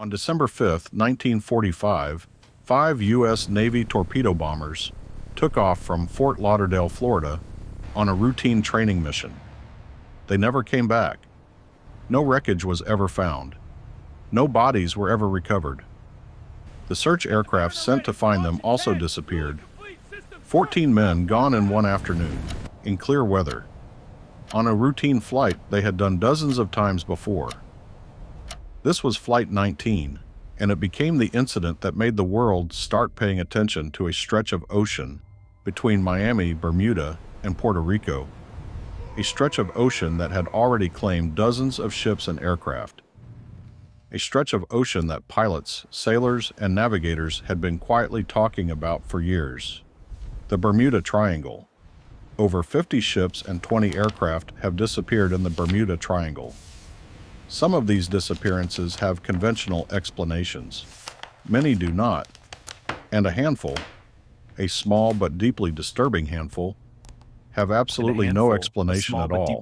On December 5, 1945, 5 U.S. Navy torpedo bombers took off from Fort Lauderdale, Florida, on a routine training mission. They never came back. No wreckage was ever found. No bodies were ever recovered. The search aircraft sent to find them also disappeared. 14 men gone in one afternoon, in clear weather. On a routine flight they had done dozens of times before. This was Flight 19, and it became the incident that made the world start paying attention to a stretch of ocean between Miami, Bermuda, and Puerto Rico. A stretch of ocean that had already claimed dozens of ships and aircraft. A stretch of ocean that pilots, sailors, and navigators had been quietly talking about for years. The Bermuda Triangle. Over 50 ships and 20 aircraft have disappeared in the Bermuda Triangle. Some of these disappearances have conventional explanations. Many do not. And a handful, a small but deeply disturbing handful, have absolutely no explanation at all.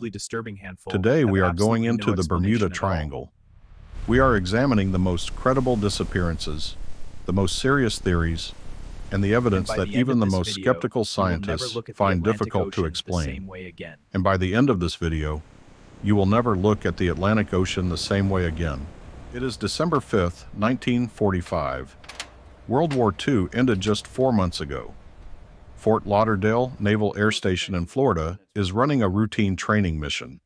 Today we are going into the Bermuda Triangle. We are examining the most credible disappearances, the most serious theories, and the evidence that even the most skeptical scientists find difficult to explain. And by the end of this video, you will never look at the Atlantic Ocean the same way again. It is December 5th, 1945. World War II ended just 4 months ago. Fort Lauderdale Naval Air Station in Florida is running a routine training mission.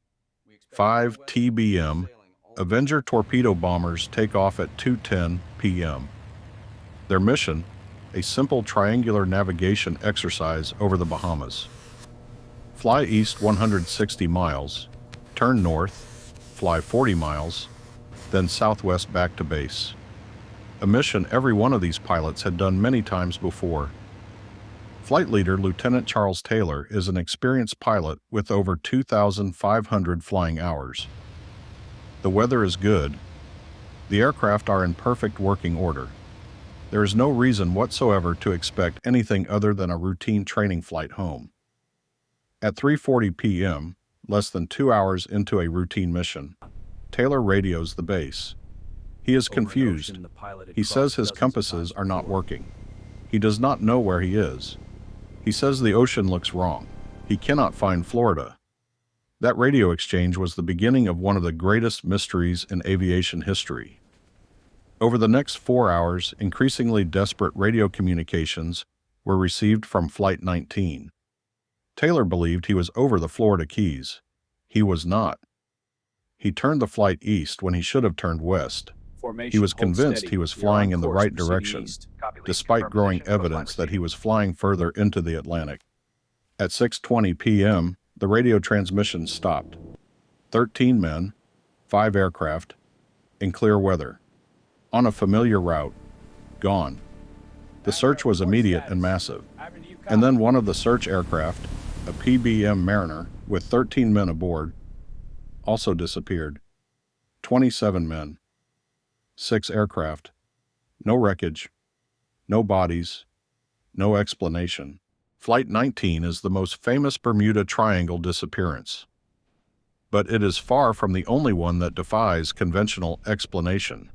5 TBM Avenger torpedo bombers take off at 2:10 p.m. Their mission, a simple triangular navigation exercise over the Bahamas. Fly east 160 miles, turn north, fly 40 miles, then southwest back to base. A mission every one of these pilots had done many times before. Flight leader Lieutenant Charles Taylor is an experienced pilot with over 2,500 flying hours. The weather is good. The aircraft are in perfect working order. There is no reason whatsoever to expect anything other than a routine training flight home. At 3:40 p.m., less than 2 hours into a routine mission, Taylor radios the base. He is confused. He says his compasses are not working. He does not know where he is. He says the ocean looks wrong. He cannot find Florida. That radio exchange was the beginning of one of the greatest mysteries in aviation history. Over the next 4 hours, increasingly desperate radio communications were received from Flight 19. Taylor believed he was over the Florida Keys. He was not. He turned the flight east when he should have turned west. He was convinced he was flying in the right direction, despite growing evidence that he was flying further into the Atlantic. At 6:20 p.m., the radio transmission stopped. 13 men, 5 aircraft, in clear weather, on a familiar route, gone. The search was immediate and massive. And then one of the search aircraft, a PBM Mariner with 13 men aboard, also disappeared. 27 men. 6 aircraft. No wreckage. No bodies. No explanation. Flight 19 is the most famous Bermuda Triangle disappearance. But it is far from the only one that defies conventional explanation.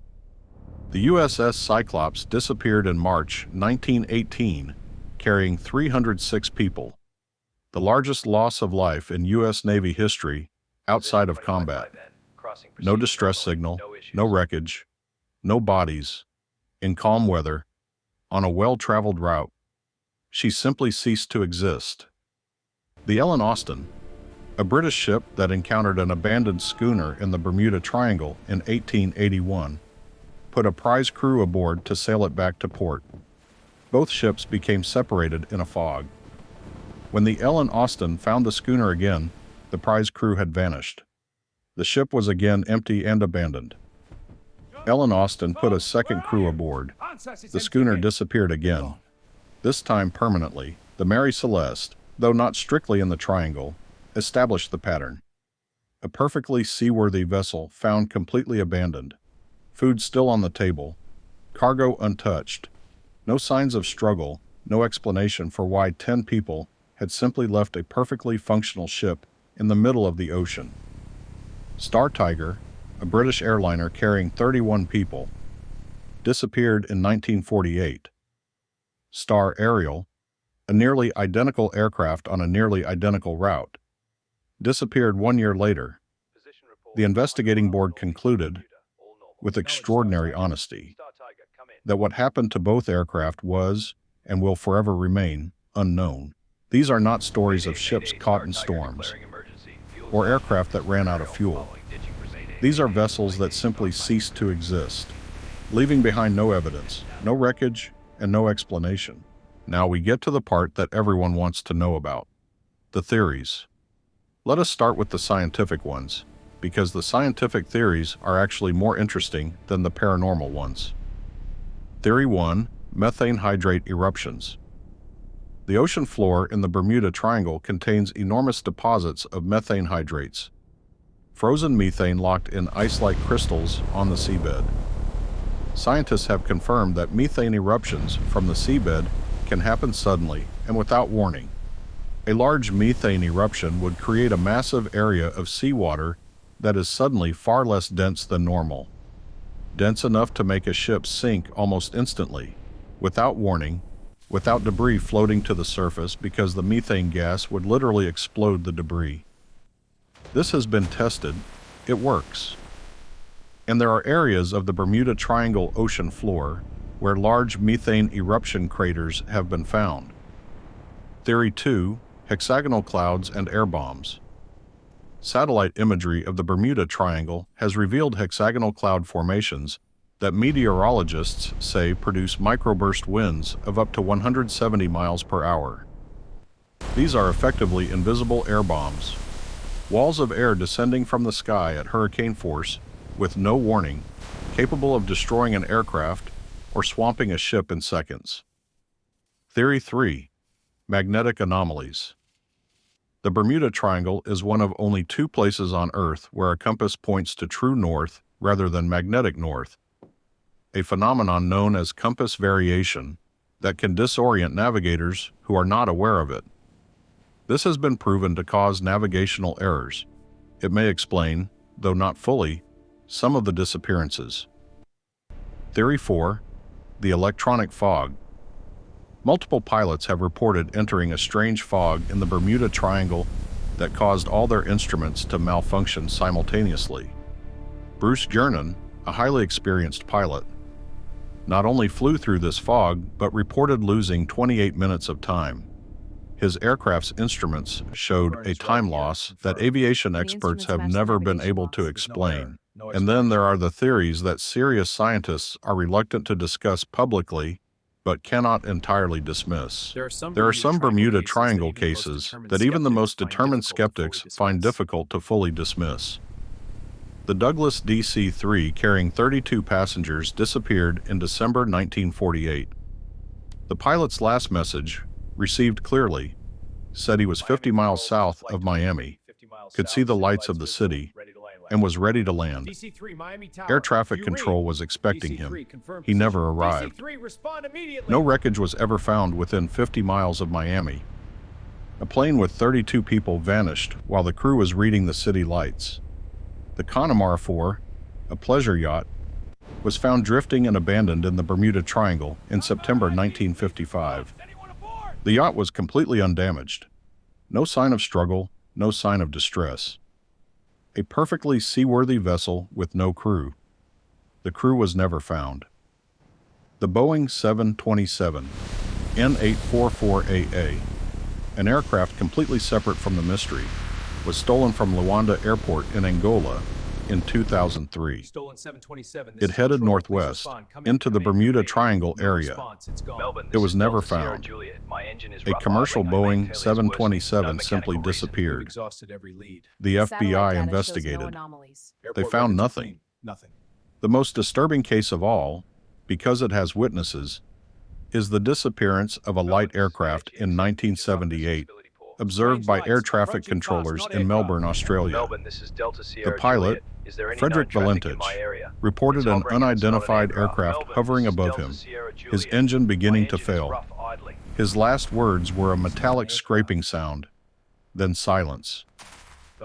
The USS Cyclops disappeared in March 1918, carrying 306 people, the largest loss of life in U.S. Navy history outside of combat. No distress signal, no wreckage, no bodies, in calm weather, on a well-traveled route. She simply ceased to exist. The Ellen Austin, a British ship that encountered an abandoned schooner in the Bermuda Triangle in 1881, put a prize crew aboard to sail it back to port. Both ships became separated in a fog. When the Ellen Austin found the schooner again, the prize crew had vanished. The ship was again empty and abandoned. Ellen Austin put a second crew aboard. The schooner disappeared again, this time permanently. The Mary Celeste, though not strictly in the triangle, established the pattern. A perfectly seaworthy vessel found completely abandoned. Food still on the table. Cargo untouched. No signs of struggle, no explanation for why 10 people had simply left a perfectly functional ship in the middle of the ocean. Star Tiger, a British airliner carrying 31 people, disappeared in 1948. Star Ariel, a nearly identical aircraft on a nearly identical route, disappeared 1 year later. The investigating board concluded, with extraordinary honesty, that what happened to both aircraft was, and will forever remain, unknown. These are not stories of ships caught in storms, or aircraft that ran out of fuel. These are vessels that simply ceased to exist, leaving behind no evidence, no wreckage, and no explanation. Now we get to the part that everyone wants to know about: the theories. Let us start with the scientific ones, because the scientific theories are actually more interesting than the paranormal ones. Theory 1: methane hydrate eruptions. The ocean floor in the Bermuda Triangle contains enormous deposits of methane hydrates, frozen methane locked in ice-like crystals on the seabed. Scientists have confirmed that methane eruptions from the seabed can happen suddenly and without warning. A large methane eruption would create a massive area of seawater that is suddenly far less dense than normal. Dense enough to make a ship sink almost instantly, without warning, without debris floating to the surface, because the methane gas would literally explode the debris. This has been tested. It works. And there are areas of the Bermuda Triangle ocean floor where large methane eruption craters have been found. Theory 2: hexagonal clouds and air bombs. Satellite imagery of the Bermuda Triangle has revealed hexagonal cloud formations that meteorologists say produce microburst winds of up to 170 miles per hour. These are effectively invisible air bombs, walls of air descending from the sky at hurricane force with no warning, capable of destroying an aircraft or swamping a ship in seconds. Theory 3: magnetic anomalies. The Bermuda Triangle is one of only 2 places on Earth where a compass points to true north rather than magnetic north, a phenomenon known as compass variation that can disorient navigators who are not aware of it. This has been proven to cause navigational errors. It may explain, though not fully, some of the disappearances. Theory 4: the electronic fog. Multiple pilots have reported entering a strange fog in the Bermuda Triangle that caused all their instruments to malfunction simultaneously. Bruce Jernan, a highly experienced pilot, not only flew through this fog, but reported losing 28 minutes of time. His aircraft's instruments showed a time loss that aviation experts have never been able to explain. And then there are the theories that serious scientists are reluctant to discuss publicly, but cannot entirely dismiss. There are some Bermuda Triangle cases that even the most determined skeptics find difficult to fully dismiss. The Douglas DC-3 carrying 32 passengers disappeared in December 1948. The pilot's last message, received clearly, said he was 50 miles south of Miami, could see the lights of the city, and was ready to land. Air traffic control was expecting him. He never arrived. No wreckage was ever found within 50 miles of Miami. A plane with 32 people vanished while the crew was reading the city lights. The Connemara 4, a pleasure yacht, was found drifting and abandoned in the Bermuda Triangle in September 1955. The yacht was completely undamaged. No sign of struggle, no sign of distress. A perfectly seaworthy vessel with no crew. The crew was never found. The Boeing 727 N844AA, an aircraft completely separate from the mystery, was stolen from Luanda Airport in Angola in 2003. It headed northwest into the Bermuda Triangle area. It was never found. A commercial Boeing 727 simply disappeared. The FBI investigated. They found nothing. The most disturbing case of all, because it has witnesses, is the disappearance of a light aircraft in 1978, observed by air traffic controllers in Melbourne, Australia. The pilot, Frederick Valentich, reported an unidentified aircraft hovering above him, his engine beginning to fail. His last words were a metallic scraping sound, then silence.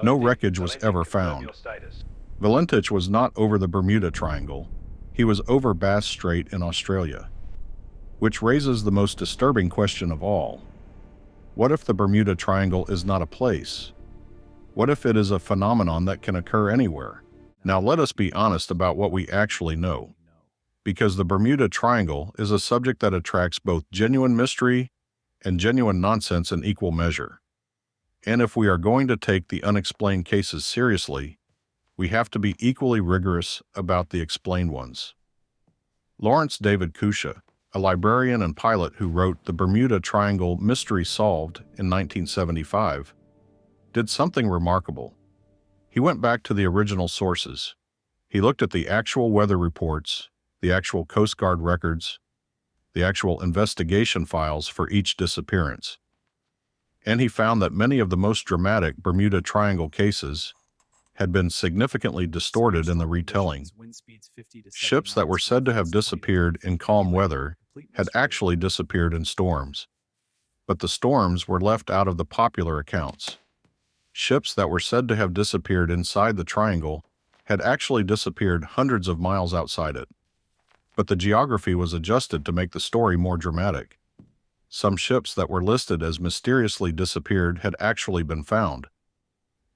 No wreckage was ever found. Valentich was not over the Bermuda Triangle. He was over Bass Strait in Australia. Which raises the most disturbing question of all. What if the Bermuda Triangle is not a place? What if it is a phenomenon that can occur anywhere? Now let us be honest about what we actually know. Because the Bermuda Triangle is a subject that attracts both genuine mystery and genuine nonsense in equal measure. And if we are going to take the unexplained cases seriously, we have to be equally rigorous about the explained ones. Lawrence David Kusha, a librarian and pilot who wrote The Bermuda Triangle Mystery Solved in 1975, did something remarkable. He went back to the original sources. He looked at the actual weather reports, the actual Coast Guard records, the actual investigation files for each disappearance. And he found that many of the most dramatic Bermuda Triangle cases had been significantly distorted in the retelling. Ships that were said to have disappeared in calm weather had actually disappeared in storms. But the storms were left out of the popular accounts. Ships that were said to have disappeared inside the triangle had actually disappeared hundreds of miles outside it. But the geography was adjusted to make the story more dramatic. Some ships that were listed as mysteriously disappeared had actually been found.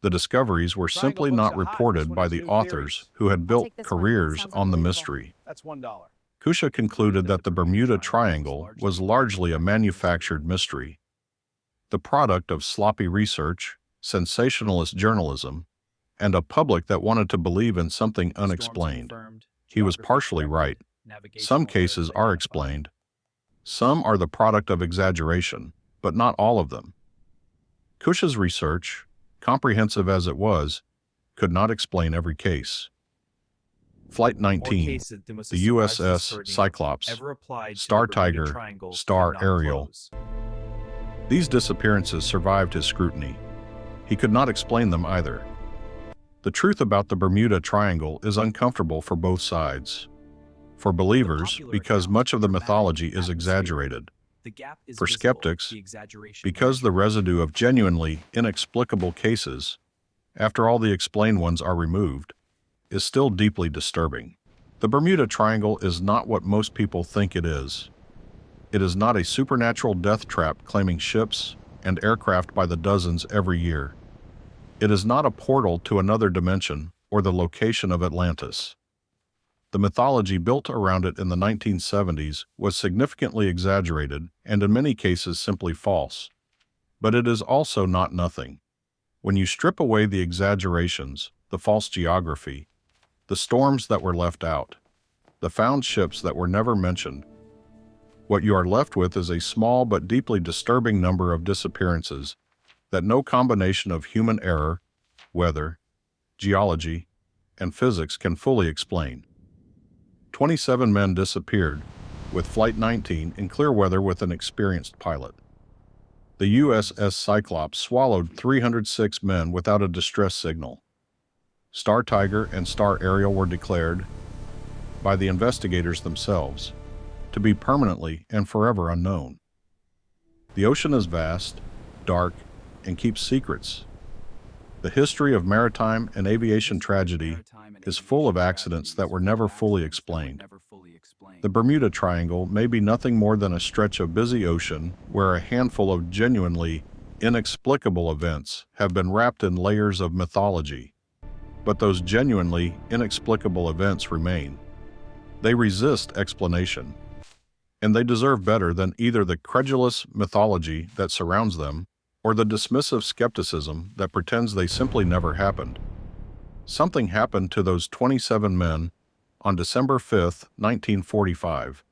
The discoveries were simply not reported by the authors who had built careers on the mystery. That's $1. Kusha concluded that the Bermuda Triangle was largely a manufactured mystery, the product of sloppy research, sensationalist journalism, and a public that wanted to believe in something unexplained. He was partially right. Some cases are explained. Some are the product of exaggeration, but not all of them. Kusha's research, comprehensive as it was, could not explain every case. Flight 19, the USS Cyclops, Star Tiger, Star Ariel. These disappearances survived his scrutiny. He could not explain them either. The truth about the Bermuda Triangle is uncomfortable for both sides. For believers, because much of the mythology is exaggerated. For skeptics, because the residue of genuinely inexplicable cases, after all the explained ones are removed, is still deeply disturbing. The Bermuda Triangle is not what most people think it is. It is not a supernatural death trap claiming ships and aircraft by the dozens every year. It is not a portal to another dimension or the location of Atlantis. The mythology built around it in the 1970s was significantly exaggerated and in many cases simply false. But it is also not nothing. When you strip away the exaggerations, the false geography, the storms that were left out, the found ships that were never mentioned, what you are left with is a small but deeply disturbing number of disappearances that no combination of human error, weather, geology, and physics can fully explain. 27 men disappeared, with Flight 19 in clear weather with an experienced pilot. The USS Cyclops swallowed 306 men without a distress signal. Star Tiger and Star Ariel were declared, by the investigators themselves, to be permanently and forever unknown. The ocean is vast, dark, and keeps secrets. The history of maritime and aviation tragedy is full of accidents that were never fully explained. The Bermuda Triangle may be nothing more than a stretch of busy ocean where a handful of genuinely inexplicable events have been wrapped in layers of mythology. But those genuinely inexplicable events remain. They resist explanation, and they deserve better than either the credulous mythology that surrounds them or the dismissive skepticism that pretends they simply never happened. Something happened to those 27 men on December 5, 1945.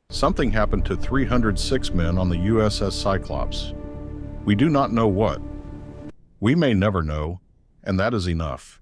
Something happened to 306 men on the USS Cyclops. We do not know what. We may never know, and that is enough.